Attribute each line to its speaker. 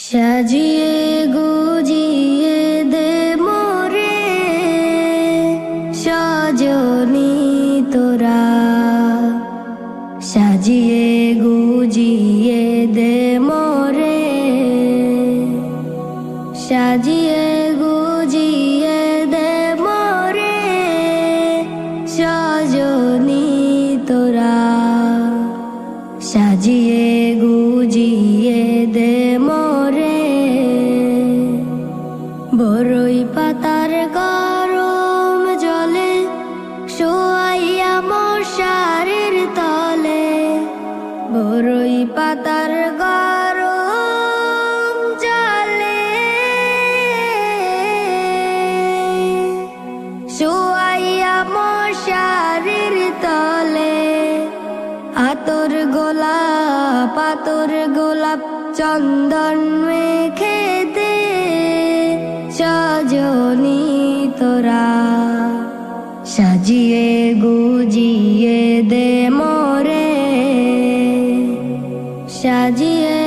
Speaker 1: সাজিয়ে গুজিয়ে দে মোরে সজনী তোরা, সাজিয়ে গুজিয়ে দে মোরে, সাজিয়ে গুজিয়ে দে মোরে সজনী তোরা, সাজিয়ে গুজিয়ে দে মোরে। বরই পাতার গরম জলে শোয়াইয়া মশারির তলে, বরই পাতার গরম জলে শোয়াইয়া মশারির তলে, আতর গোলাপ চন্দন মেখে দে সজনী তোরা, সাজিয়ে গুজিয়ে দে মোরে, সাজিয়ে